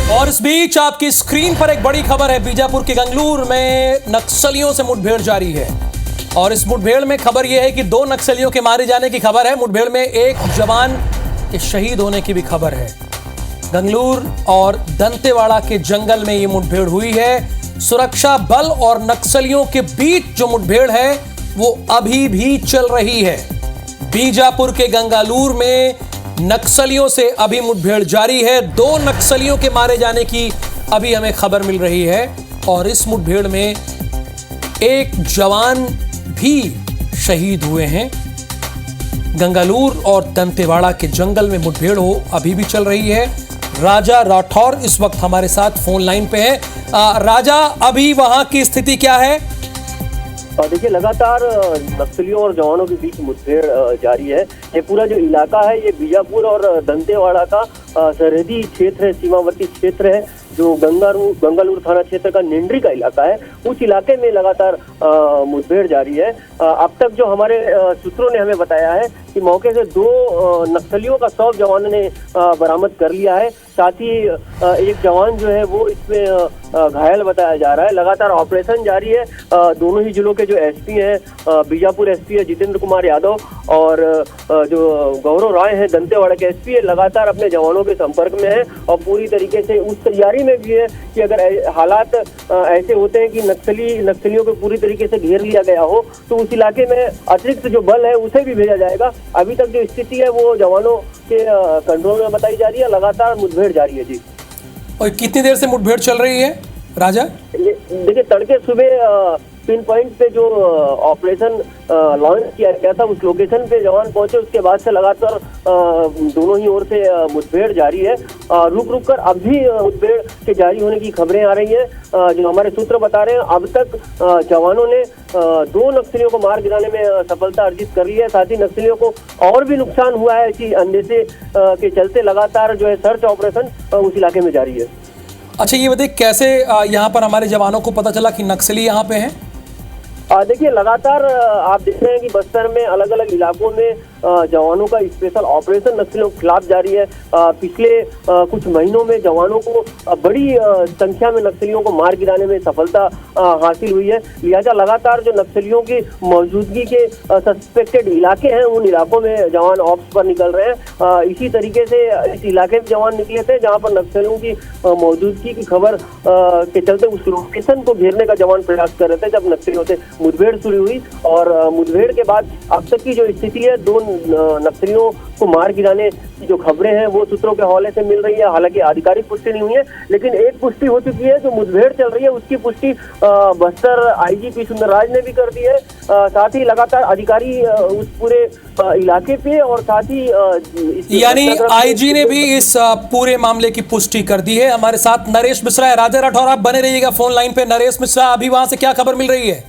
और इस बीच आपकी स्क्रीन पर एक बड़ी खबर है। बीजापुर के गंगलूर में नक्सलियों से मुठभेड़ जारी है और इस मुठभेड़ में खबर यह है कि 2 नक्सलियों के मारे जाने की खबर है। मुठभेड़ में एक जवान के शहीद होने की भी खबर है। गंगलूर और दंतेवाड़ा के जंगल में ये मुठभेड़ हुई है। सुरक्षा बल और नक्सलियों के बीच जो मुठभेड़ है वो अभी भी चल रही है। बीजापुर के गंगालूर में नक्सलियों से अभी मुठभेड़ जारी है। 2 नक्सलियों के मारे जाने की अभी हमें खबर मिल रही है और इस मुठभेड़ में एक जवान भी शहीद हुए हैं। गंगालूर और दंतेवाड़ा के जंगल में मुठभेड़ हो अभी भी चल रही है। राजा राठौर इस वक्त हमारे साथ फोन लाइन पे है। राजा, अभी वहां की स्थिति क्या है? देखिए, लगातार नक्सलियों और जवानों के बीच मुठभेड़ जारी है। ये पूरा जो इलाका है ये बीजापुर और दंतेवाड़ा का सरहदी क्षेत्र है, सीमावर्ती क्षेत्र है, जो गंगालूर थाना क्षेत्र का निंड्री का इलाका है। उस इलाके में लगातार मुठभेड़ जारी है। अब तक जो हमारे सूत्रों ने हमें बताया है कि मौके से 2 नक्सलियों का शव जवानों ने बरामद कर लिया है। साथ ही एक जवान जो है वो इसमें घायल बताया जा रहा है। लगातार ऑपरेशन जारी है। दोनों ही जिलों के जो एसपी हैं, बीजापुर एसपी है जितेंद्र कुमार यादव और जो गौरव राय है दंतेवाड़ा के एसपी है, लगातार अपने जवानों के संपर्क में है और पूरी तरीके से उस तैयारी में भी है कि अगर हालात ऐसे होते हैं कि नक्सलियों को पूरी तरीके से घेर लिया गया हो तो उस इलाके में अतिरिक्त जो बल है उसे भी भेजा जाएगा। अभी तक जो स्थिति है वो जवानों के कंट्रोल में बताई जा रही है। लगातार मुठभेड़ जारी है जी। और कितनी देर से मुठभेड़ चल रही है राजा? देखिए, तड़के सुबह पिन पॉइंट पे जो ऑपरेशन लॉन्च किया गया था उस लोकेशन पे जवान पहुंचे। उसके बाद से लगातार दोनों ही ओर से मुठभेड़ जारी है। रुक रुक कर अब भी मुठभेड़ के जारी होने की खबरें आ रही हैं। जो हमारे सूत्र बता रहे हैं, अब तक जवानों ने 2 नक्सलियों को मार गिराने में सफलता अर्जित कर ली है। साथ ही नक्सलियों को और भी नुकसान हुआ है। इसी अंदेशे के चलते लगातार जो है सर्च ऑपरेशन उस इलाके में जारी है। अच्छा, ये बताइए कैसे यहाँ पर हमारे जवानों को पता चला कि नक्सली यहाँ पे हैं? देखिए, लगातार आप देख रहे हैं कि बस्तर में अलग अलग इलाकों में जवानों का स्पेशल ऑपरेशन नक्सलियों के खिलाफ जारी है। पिछले कुछ महीनों में जवानों को बड़ी संख्या में नक्सलियों को मार गिराने में सफलता हासिल हुई है। लिहाजा लगातार जो नक्सलियों की मौजूदगी के सस्पेक्टेड इलाके हैं उन इलाकों में जवान ऑप्स पर निकल रहे हैं। इसी तरीके से इस इलाके में जवान निकले थे जहाँ पर नक्सलियों की मौजूदगी की खबर के चलते उस लोकेशन को घेरने का जवान प्रयास कर रहे थे जब नक्सलियों से मुठभेड़ शुरू हुई। और मुठभेड़ के बाद अब तक की जो स्थिति है, 2 नक्सलियों को मार गिराने की जो खबरें हैं वो सूत्रों के हवाले से मिल रही है। हालांकि आधिकारिक पुष्टि नहीं हुई है, लेकिन एक पुष्टि हो चुकी है। जो मुठभेड़ चल रही है उसकी पुष्टि बस्तर आईजी पी सुंदरराज ने भी कर दी है। साथ ही लगातार अधिकारी उस पूरे इलाके पे और साथ ही यानी आईजी ने भी इस पूरे मामले की पुष्टि कर दी है। हमारे साथ नरेश मिश्रा है। राजा राठौर, आप बने रहिएगा फोन लाइन पे। नरेश मिश्रा, अभी वहां से क्या खबर मिल रही है?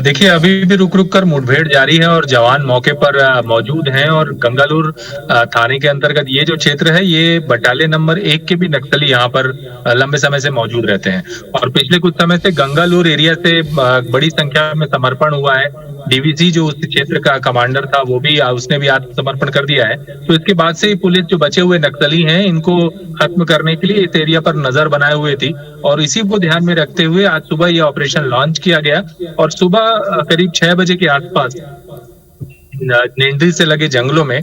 देखिए, अभी भी रुक रुक कर मुठभेड़ जारी है और जवान मौके पर मौजूद हैं। और गंगालूर थाने के अंतर्गत ये जो क्षेत्र है ये बटालियन नंबर 1 के भी नक्सली यहाँ पर लंबे समय से मौजूद रहते हैं। और पिछले कुछ समय से गंगालूर एरिया से बड़ी संख्या में समर्पण हुआ है। डीवीसी जो उस क्षेत्र का कमांडर था वो भी उसने भी आत्मसमर्पण कर दिया है। तो इसके बाद से ही पुलिस जो बचे हुए नक्सली हैं इनको खत्म करने के लिए इस एरिया पर नजर बनाए हुए थी और इसी को ध्यान में रखते हुए आज सुबह ये ऑपरेशन लॉन्च किया गया। और सुबह करीब 6 बजे के आसपास निंड्री से लगे जंगलों में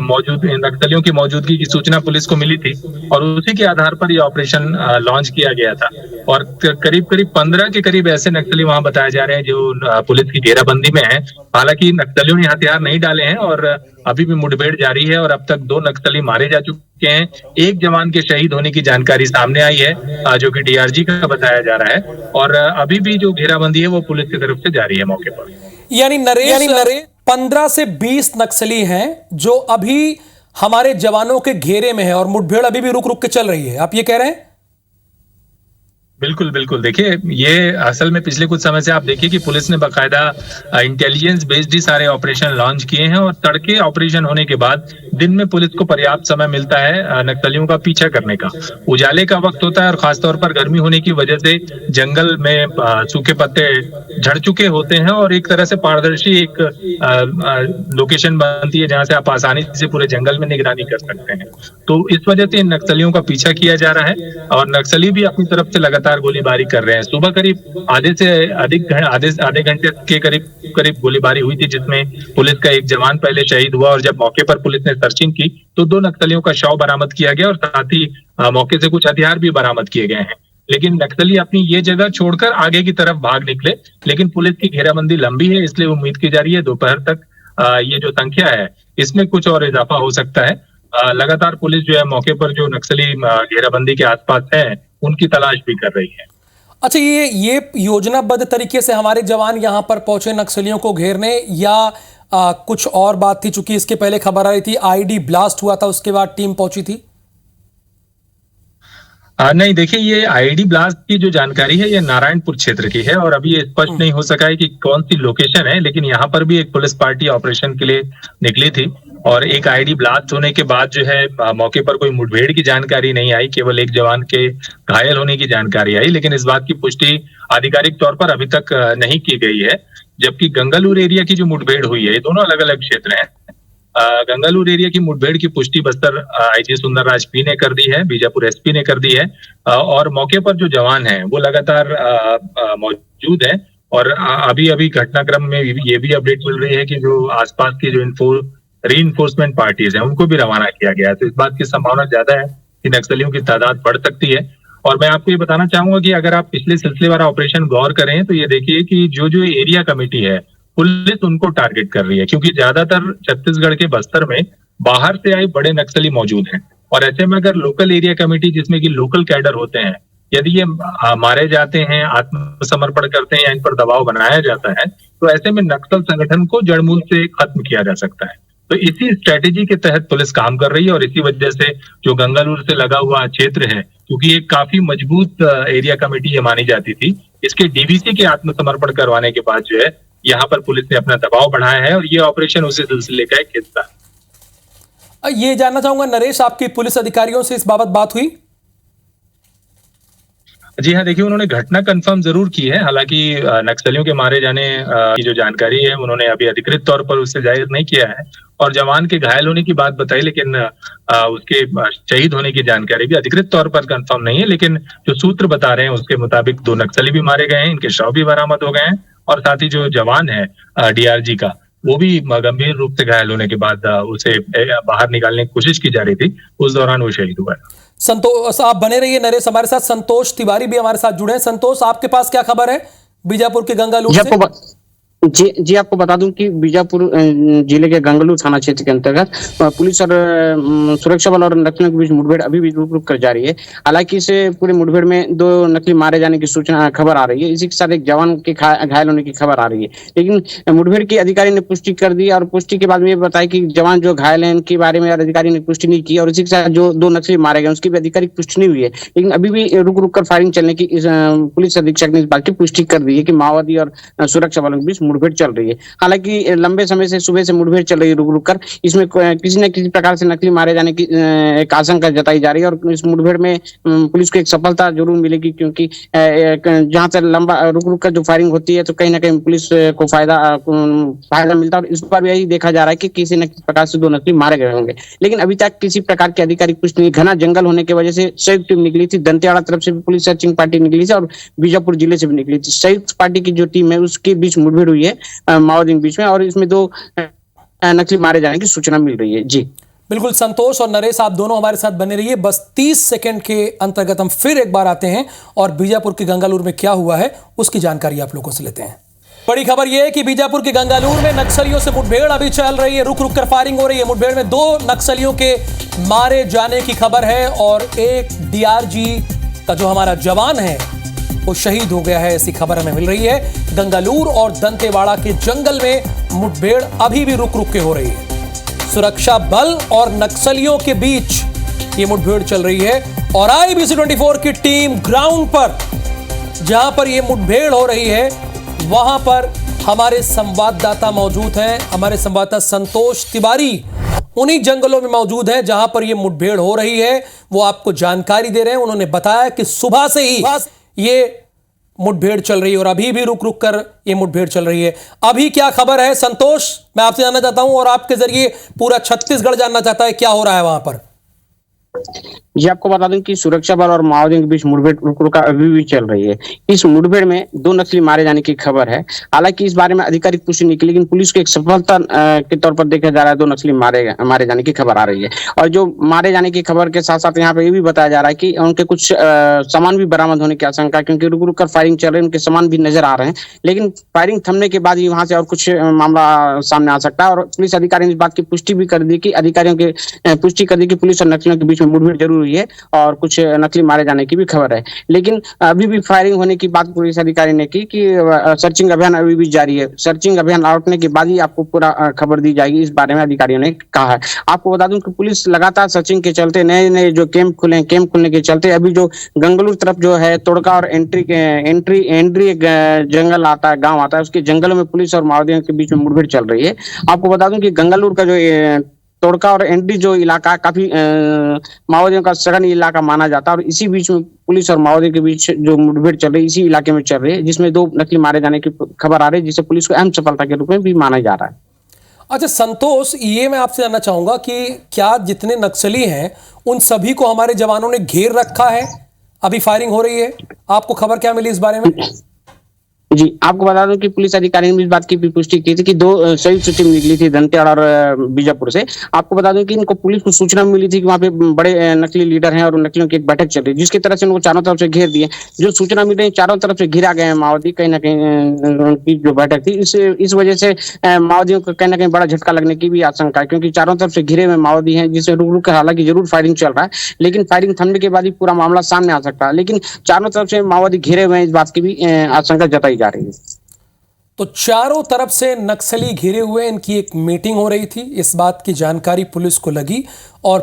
मौजूद नक्सलियों की मौजूदगी की सूचना पुलिस को मिली थी और उसी के आधार पर यह ऑपरेशन लॉन्च किया गया था। और करीब 15 के करीब ऐसे नक्सली वहां बताए जा रहे हैं जो पुलिस की घेराबंदी में हैं। हालांकि नक्सलियों ने हथियार नहीं डाले हैं और अभी भी मुठभेड़ जारी है और अब तक 2 नक्सली मारे जा चुके हैं। एक जवान के शहीद होने की जानकारी सामने आई है जो कि डीआरजी का बताया जा रहा है। और अभी भी जो घेराबंदी है वो पुलिस की तरफ से जारी है मौके पर। यानी नरेश 15 से 20 नक्सली हैं जो अभी हमारे जवानों के घेरे में है और मुठभेड़ अभी भी रुक रुक के चल रही है, आप ये कह रहे हैं? बिल्कुल, बिल्कुल। देखिए, ये असल में पिछले कुछ समय से आप देखिए कि पुलिस ने बाकायदा इंटेलिजेंस बेस्ड ही सारे ऑपरेशन लॉन्च किए हैं और तड़के ऑपरेशन होने के बाद दिन में पुलिस को पर्याप्त समय मिलता है नक्सलियों का पीछा करने का। उजाले का वक़्त होता है और ख़ास तौर पर गर्मी होने की वजह से जंगल में सूखे पत्ते झड़ चुके होते हैं और एक तरह से पारदर्शी एक लोकेशन बनती है जहाँ से आप आसानी से पूरे जंगल में निगरानी कर सकते हैं। तो इस वजह से इन नक्सलियों का पीछा किया जा रहा है और नक्सली भी अपनी तरफ से लगातार गोलीबारी कर रहे हैं। सुबह करीब आधे घंटे के करीब गोलीबारी हुई थी जिसमें पुलिस का एक जवान पहले शहीद हुआ और जब मौके पर पुलिस ने सर्चिंग की तो 2 नक्सलियों का शव बरामद किया गया और साथ ही मौके से कुछ हथियार भी बरामद किए गए हैं। लेकिन नक्सली अपनी ये जगह छोड़कर आगे की तरफ भाग निकले, लेकिन पुलिस की घेराबंदी लंबी है इसलिए उम्मीद की जा रही है दोपहर तक ये जो संख्या है इसमें कुछ और इजाफा हो सकता है। लगातार पुलिस जो है मौके पर जो नक्सली घेराबंदी के आसपास है उनकी तलाश भी कर रही है। अच्छा, ये योजनाबद्ध तरीके से हमारे जवान यहाँ पर पहुंचे नक्सलियों को घेरने या कुछ और बात थी? चूंकि इसके पहले खबर आई थी आईडी ब्लास्ट हुआ था, उसके बाद टीम पहुंची थी। नहीं, देखिए, ये आईडी ब्लास्ट की जो जानकारी है ये नारायणपुर क्षेत्र की है और अभी ये स्पष्ट नहीं हो सका है कि कौन सी लोकेशन है, लेकिन यहाँ पर भी एक पुलिस पार्टी ऑपरेशन के लिए निकली थी और एक आईडी ब्लास्ट होने के बाद जो है मौके पर कोई मुठभेड़ की जानकारी नहीं आई, केवल एक जवान के घायल होने की जानकारी आई, लेकिन इस बात की पुष्टि आधिकारिक तौर पर अभी तक नहीं की गई है। जबकि गंगालूर एरिया की जो मुठभेड़ हुई है, ये दोनों अलग अलग क्षेत्र हैं। गंगालूर एरिया की मुठभेड़ की पुष्टि बस्तर आईजी सुंदरराज पी ने कर दी है, बीजापुर एसपी ने कर दी है और मौके पर जो जवान हैं वो लगातार मौजूद हैं और अभी घटनाक्रम में ये भी अपडेट मिल रही है कि जो आसपास की जो रीइंफोर्समेंट पार्टीज हैं उनको भी रवाना किया गया है। तो इस बात की संभावना ज्यादा है कि नक्सलियों की तादाद बढ़ सकती है। और मैं आपको ये बताना चाहूंगा कि अगर आप पिछले सिलसिलेवार ऑपरेशन गौर करें तो ये देखिए कि जो एरिया कमेटी है पुलिस उनको टारगेट कर रही है, क्योंकि ज्यादातर छत्तीसगढ़ के बस्तर में बाहर से आए बड़े नक्सली मौजूद हैं और ऐसे में अगर लोकल एरिया कमेटी जिसमें कि लोकल कैडर होते हैं यदि ये मारे जाते हैं, आत्मसमर्पण करते हैं या इन पर दबाव बनाया जाता है तो ऐसे में नक्सल संगठन को जड़मूल से खत्म किया जा सकता है। तो इसी स्ट्रेटेजी के तहत पुलिस काम कर रही है और इसी वजह से जो गंगालूर से लगा हुआ क्षेत्र है, क्योंकि एक काफी मजबूत एरिया कमेटी ये मानी जाती थी, इसके डीवीसी के आत्मसमर्पण करवाने के बाद जो है यहाँ पर पुलिस ने अपना दबाव बढ़ाया है और ये ऑपरेशन उसी सिलसिले का एक हिस्सा है। ये जानना चाहूंगा नरेश, आपकी पुलिस अधिकारियों से इस बाबत बात हुई? जी हाँ, देखिए, उन्होंने घटना कंफर्म जरूर की है। हालांकि नक्सलियों के मारे जाने की जो जानकारी है उन्होंने अभी अधिकृत तौर पर उससे जाहिर नहीं किया है और जवान के घायल होने की बात बताई, लेकिन उसके शहीद होने की जानकारी भी अधिकृत तौर पर कंफर्म नहीं है। लेकिन जो सूत्र बता रहे हैं उसके मुताबिक 2 नक्सली भी मारे गए हैं, इनके शव भी बरामद हो गए हैं और साथ ही जो जवान है डीआरजी का वो भी गंभीर रूप से घायल होने के बाद उसे बाहर निकालने की कोशिश की जा रही थी, उस दौरान वो शहीद हुआ है। संतोष, आप बने रहिए नरेश हमारे साथ। संतोष तिवारी भी हमारे साथ जुड़े हैं। संतोष, आपके पास क्या खबर है बीजापुर के गंगालूर से? जी, आपको बता दूं कि बीजापुर जिले के गंगालूर थाना क्षेत्र के अंतर्गत पुलिस और सुरक्षा बल और नक्सलियों के बीच मुठभेड़ अभी भी रुक कर जारी है। हालांकि इसे पूरे मुठभेड़ में 2 नक्सली मारे जाने की सूचना खबर आ रही है, इसी के साथ एक जवान के घायल होने की खबर आ रही है। लेकिन मुठभेड़ की अधिकारी ने पुष्टि कर दी और पुष्टि के बाद में ये बताया कि जवान जो घायल है उनके बारे में अधिकारी ने पुष्टि नहीं की और इसी के साथ जो 2 नक्सली मारे गए उसकी भी आधिकारिक पुष्टि नहीं हुई है। लेकिन अभी भी रुक कर फायरिंग चलने की पुलिस अधीक्षक ने इस बात की पुष्टि कर दी है कि माओवादी और सुरक्षा बलों के बीच मुठभेड़ चल रही है। हालांकि लंबे समय से सुबह से मुठभेड़ चल रही है रुक कर, इसमें किसी न किसी प्रकार से नकली मारे जाने की एक आशंका जताई जा रही है और इस मुठभेड़ में पुलिस को एक सफलता जरूर मिलेगी, क्योंकि जहां से लंबा रुक कर जो फायरिंग होती है तो कहीं ना कहीं पुलिस को फायदा मिलता है और इस बार भी यही देखा जा रहा है कि किसी न किसी प्रकार से 2 नकली मारे गए होंगे। लेकिन अभी तक किसी प्रकार की आधिकारिक पुष्टि नहीं। घना जंगल होने की वजह से संयुक्त टीम निकली थी, दंतेवाड़ा तरफ से भी पुलिस सर्चिंग पार्टी निकली थी और बीजापुर जिले से भी निकली थी। संयुक्त पार्टी की जो टीम है उसके बीच मुठभेड़ हुई है माओवादियों के बीच में और इसमें 2 नक्सली मारे जाने की सूचना मिल रही है। जी बिल्कुल, संतोष और नरेश आप दोनों हमारे साथ बने रहिए। बस 30 सेकंड के अंतर्गत हम फिर एक बार आते हैं और बीजापुर के गंगालूर में क्या हुआ है उसकी जानकारी आप लोगों से लेते हैं। बड़ी खबर यह है कि बीजापुर के गंगालूर में नक्सलियों से मुठभेड़ अभी चल रही है, रुक कर फायरिंग हो रही है। मुठभेड़ में 2 नक्सलियों के मारे जाने की खबर है और एक डीआरजी का जो हमारा जवान है वो शहीद हो गया है, ऐसी खबर हमें मिल रही है। गंगालूर और दंतेवाड़ा के जंगल में मुठभेड़ अभी भी रुक के हो रही है। सुरक्षा बल और नक्सलियों के बीच ये मुठभेड़ चल रही है और IBC 24 की टीम ग्राउंड पर जहां पर ये मुठभेड़ हो रही है वहां पर हमारे संवाददाता मौजूद हैं। हमारे संवाददाता संतोष तिवारी उन्हीं जंगलों में मौजूद हैं जहां पर ये मुठभेड़ हो रही है। वो आपको जानकारी दे रहे हैं। उन्होंने बताया कि सुबह से ही ये मुठभेड़ चल रही है और अभी भी रुक रुक कर ये मुठभेड़ चल रही है। अभी क्या खबर है संतोष, मैं आपसे जानना चाहता हूं और आपके जरिए पूरा छत्तीसगढ़ जानना चाहता है क्या हो रहा है वहां पर। जी आपको बता दूं कि सुरक्षा बल और माओवादियों के बीच मुठभेड़ रुक रुक अभी भी चल रही है। इस मुठभेड़ में 2 नक्सली मारे जाने की खबर है। हालांकि इस बारे में आधिकारिक पुष्टि नहीं की, लेकिन पुलिस को एक सफलता के तौर पर देखा जा रहा है। 2 नक्सली मारे जाने की खबर आ रही है और जो मारे जाने की खबर के साथ साथ यहाँ पे ये भी बताया जा रहा है कि उनके कुछ सामान भी बरामद होने की आशंका, क्योंकि रुक रुक कर फायरिंग चल रही है, उनके सामान भी नजर आ रहे हैं। लेकिन फायरिंग थमने के बाद ही वहां से और कुछ मामला सामने आ सकता है और पुलिस अधिकारी ने इस बात की पुष्टि भी कर दी कि अधिकारियों की पुष्टि कर दी कि पुलिस और नक्सलियों के बीच में मुठभेड़ जरूर हुई है और कुछ नकली मारे जाने की भी खबर है। लेकिन अभी भी फायरिंग होने की बात पुलिस अधिकारी ने की कि सर्चिंग अभियान अभी भी जारी है। सर्चिंग अभियान लौटने के बाद ही आपको पूरा खबर दी जाएगी, इस बारे में अधिकारियों ने कहा है। आपको बता दूं कि पुलिस लगातार सर्चिंग के चलते नए नए जो कैंप खुलने के चलते अभी जो गंगलूर तरफ जो है तोड़का और एंट्री जंगल आता है, गाँव आता है, उसके जंगलों में पुलिस और माओवादियों के बीच में मुठभेड़ चल रही है। आपको बता दूं कि गंगलूर का जो तोड़का और एंट्री जो इलाका काफी माओवादियों का सघन इलाका माना जाता है और इसी बीच में पुलिस और माओवादियों के बीच जो मुठभेड़ चल रही है इसी इलाके में चल रही है, जिसमें 2 नकली मारे जाने की खबर आ रही है, जिसे पुलिस को अहम सफलता के रूप में भी माना जा रहा है। अच्छा संतोष, ये मैं आपसे जानना चाहूंगा कि क्या जितने नक्सली हैं उन सभी को हमारे जवानों ने घेर रखा है? अभी फायरिंग हो रही है, आपको खबर क्या मिली इस बारे में? जी आपको बता दूं कि पुलिस अधिकारी ने इस बात की भी पुष्टि की थी कि 2 संयुक्त टीम निकली थी दंतेवाड़ा और बीजापुर से। आपको बता दूं कि इनको पुलिस को सूचना मिली थी कि वहां पे बड़े नकली लीडर हैं और नकलियों की एक बैठक चल रही है, जिसकी तरह से उनको चारों तरफ से घेर दिए। जो सूचना मिल रही है चारों तरफ से घिरा गए हैं माओवादी, कहीं ना कहीं उनकी जो बैठक थी इस वजह से माओवादियों को कहीं ना कहीं बड़ा झटका लगने की भी आशंका है, क्योंकि चारों तरफ से घिरे हुए माओवादी हैं, जिससे रुक रुक कर हालांकि जरूर फायरिंग चल रहा है, लेकिन फायरिंग थमने के बाद ही पूरा मामला सामने आ सकता है। लेकिन चारों तरफ से माओवादी घिरे हुए हैं, इस बात की भी आशंका जताई जा रही है। तो चारों तरफ से नक्सली घिरे हुए, इनकी एक मीटिंग हो रही थी, इस बात की जानकारी पुलिस को लगी और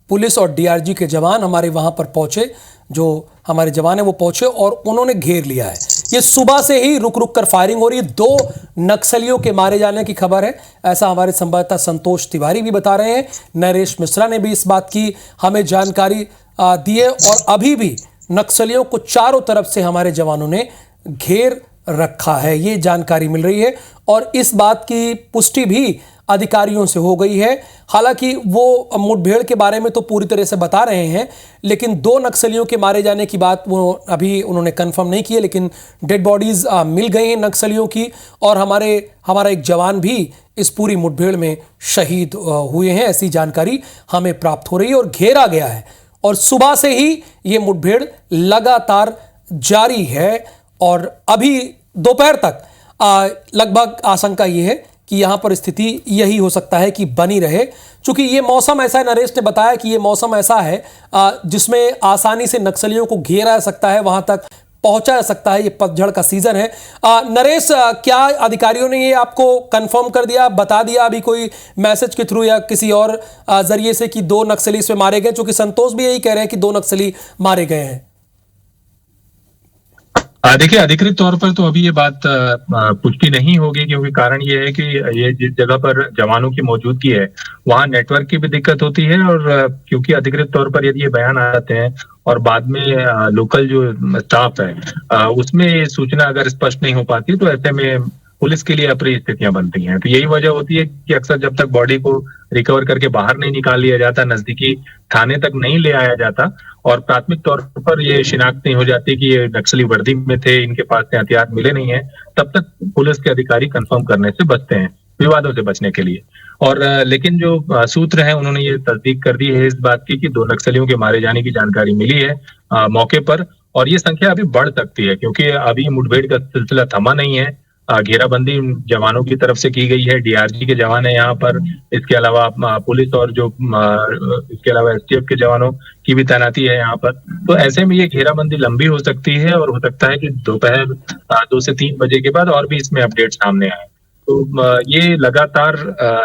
पुलिस और डीआरजी के जवान हमारे वहां पर पहुंचे। जो हमारे जवान है वो पहुंचे और उन्होंने घेर लिया है। ये सुबह से ही रुक रुक कर फायरिंग हो रही है। 2 नक्सलियों के मारे जाने की खबर है, ऐसा हमारे संवाददाता संतोष तिवारी भी बता रहे हैं। नरेश मिश्रा ने भी इस बात की हमें जानकारी दी है और अभी भी नक्सलियों को चारों तरफ से हमारे जवानों ने घेर रखा है, ये जानकारी मिल रही है और इस बात की पुष्टि भी अधिकारियों से हो गई है। हालांकि वो मुठभेड़ के बारे में तो पूरी तरह से बता रहे हैं, लेकिन 2 नक्सलियों के मारे जाने की बात वो अभी उन्होंने कंफर्म नहीं की है, लेकिन डेड बॉडीज मिल गई हैं नक्सलियों की और हमारा एक जवान भी इस पूरी मुठभेड़ में शहीद हुए हैं, ऐसी जानकारी हमें प्राप्त हो रही है और घेरा गया है। और सुबह से ही ये मुठभेड़ लगातार जारी है और अभी दोपहर तक लगभग आशंका ये है कि यहां पर स्थिति यही हो सकता है कि बनी रहे, क्योंकि ये मौसम ऐसा है, नरेश ने बताया कि ये मौसम ऐसा है जिसमें आसानी से नक्सलियों को घेरा जा सकता है, वहां तक पहुंचा जा सकता है। ये पतझड़ का सीजन है। नरेश, क्या अधिकारियों ने ये आपको कंफर्म कर दिया, बता दिया अभी कोई मैसेज के थ्रू या किसी और जरिए से कि 2 नक्सली इसमें मारे गए? क्योंकि संतोष भी यही कह रहे हैं कि 2 नक्सली मारे गए हैं। देखिए, अधिकृत तौर पर तो अभी ये बात पुष्टि नहीं होगी, क्योंकि कारण ये है कि ये जिस जगह पर जवानों की मौजूदगी है वहां नेटवर्क की भी दिक्कत होती है और क्योंकि अधिकृत तौर पर यदि ये बयान आ जाते हैं और बाद में लोकल जो स्टाफ है उसमें सूचना अगर स्पष्ट नहीं हो पाती तो ऐसे में पुलिस के लिए अप्रिय स्थितियां बनती हैं। तो यही वजह होती है कि अक्सर जब तक बॉडी को रिकवर करके बाहर नहीं निकाल लिया जाता, नजदीकी थाने तक नहीं ले आया जाता और प्राथमिक तौर पर ये शिनाख्त नहीं हो जाती कि ये नक्सली वर्दी में थे, इनके पास से हथियार मिले नहीं है, तब तक पुलिस के अधिकारी कंफर्म करने से बचते हैं विवादों से बचने के लिए। और लेकिन जो सूत्र है उन्होंने ये तस्दीक कर दी है इस बात की कि 2 नक्सलियों के मारे जाने की जानकारी मिली है मौके पर और ये संख्या अभी बढ़ सकती है, क्योंकि अभी मुठभेड़ का सिलसिला थमा नहीं है। घेराबंदी जवानों की तरफ से की गई है, डीआरजी के जवान है यहाँ पर, इसके अलावा पुलिस और जो इसके अलावा एसटीएफ के जवानों की भी तैनाती है यहाँ पर। तो ऐसे में ये घेराबंदी लंबी हो सकती है और हो सकता है कि दोपहर 2 से 3 बजे के बाद और भी इसमें अपडेट सामने आए। तो ये लगातार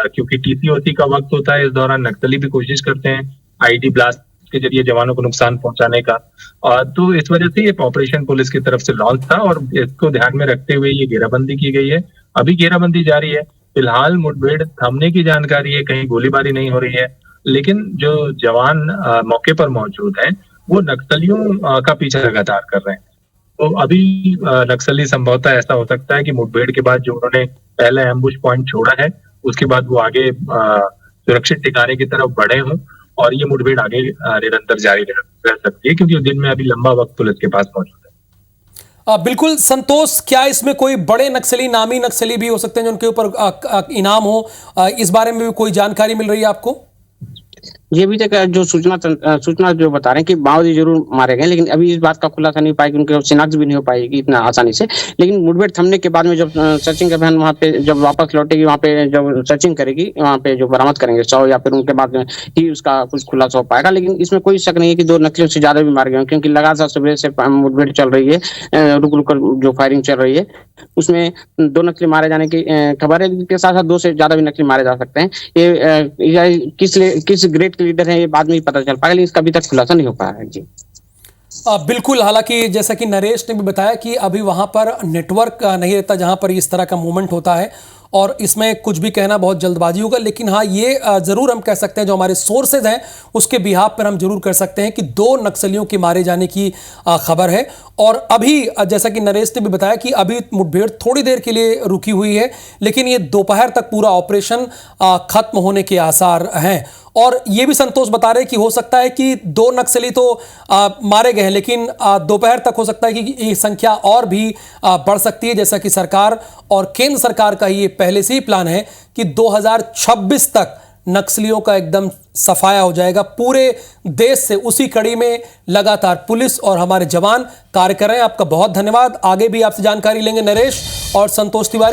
क्योंकि टीसीओसी का वक्त होता है, इस दौरान नक्सली भी कोशिश करते हैं आईडी ब्लास्ट उसके जरिए जवानों को नुकसान पहुंचाने का। तो इस वजह से ये ऑपरेशन पुलिस की तरफ से लॉन्च था और इसको ध्यान में रखते हुए ये घेराबंदी की गई है। अभी घेराबंदी जारी है। फिलहाल मुठभेड़ थमने की जानकारी है, कहीं गोलीबारी नहीं हो रही है, लेकिन जो जवान मौके पर मौजूद हैं वो नक्सलियों का पीछा लगातार कर रहे हैं। तो अभी नक्सली संभवतः ऐसा हो सकता है कि मुठभेड़ के बाद जो उन्होंने पहले एम्बुश पॉइंट छोड़ा है उसके बाद वो आगे सुरक्षित ठिकाने की तरफ बढ़े हों और ये मुठभेड़ आगे निरंतर जारी रह सकती है, क्योंकि दिन में अभी लंबा वक्त पुलिस के पास मौजूद है। बिल्कुल संतोष, क्या इसमें कोई बड़े नक्सली, नामी नक्सली भी हो सकते हैं जिनके ऊपर इनाम हो? इस बारे में भी कोई जानकारी मिल रही है आपको? ये अभी तक जो सूचना जो बता रहे हैं कि माओवादी जरूर मारे गए, लेकिन अभी इस बात का खुलासा नहीं पाएगी, उनकी शिनाख्त भी नहीं हो पाएगी इतना आसानी से। लेकिन मुठभेड़ थमने के बाद में जब सर्चिंग अभियान वहाँ पे जब वापस लौटेगी, वहाँ पे जब सर्चिंग करेगी, वहाँ पे जो बरामद करेंगे 100 या फिर उनके बाद में ही उसका कुछ खुलासा हो पाएगा। लेकिन इसमें कोई शक नहीं है कि 2 नक्सलियों से ज्यादा भी मारे गए, क्योंकि लगातार सुबह से मुठभेड़ चल रही है, रुक रुक कर जो फायरिंग चल रही है उसमें 2 नक्सली मारे जाने की खबर है। के साथ साथ 2 से ज्यादा भी नक्सली मारे जा सकते हैं। ये किस ग्रेड के लीडर है ये बाद में ही पता चल पाएगा, लेकिन इसका अभी तक खुलासा नहीं हो पाया है। जी बिल्कुल, हालांकि जैसा कि नरेश ने भी बताया कि अभी वहां पर नेटवर्क नहीं रहता जहां पर इस तरह का मूवमेंट होता है, और इसमें कुछ भी कहना बहुत जल्दबाजी होगा। लेकिन हाँ, ये ज़रूर हम कह सकते हैं, जो हमारे सोर्सेज हैं उसके बिहाफ पर हम जरूर कर सकते हैं कि 2 नक्सलियों के मारे जाने की खबर है। और अभी जैसा कि नरेश ने भी बताया कि अभी मुठभेड़ थोड़ी देर के लिए रुकी हुई है, लेकिन ये दोपहर तक पूरा ऑपरेशन खत्म होने के आसार हैं। और ये भी संतोष बता रहे कि हो सकता है कि 2 नक्सली तो मारे गए हैं, लेकिन दोपहर तक हो सकता है कि ये संख्या और भी बढ़ सकती है, जैसा कि सरकार और केंद्र सरकार का ये पहले से ही प्लान है कि 2026 तक नक्सलियों का एकदम सफाया हो जाएगा पूरे देश से। उसी कड़ी में लगातार पुलिस और हमारे जवान कार्य कर रहे हैं। आपका बहुत धन्यवाद। आगे भी आपसे जानकारी लेंगे नरेश और संतोष तिवारी।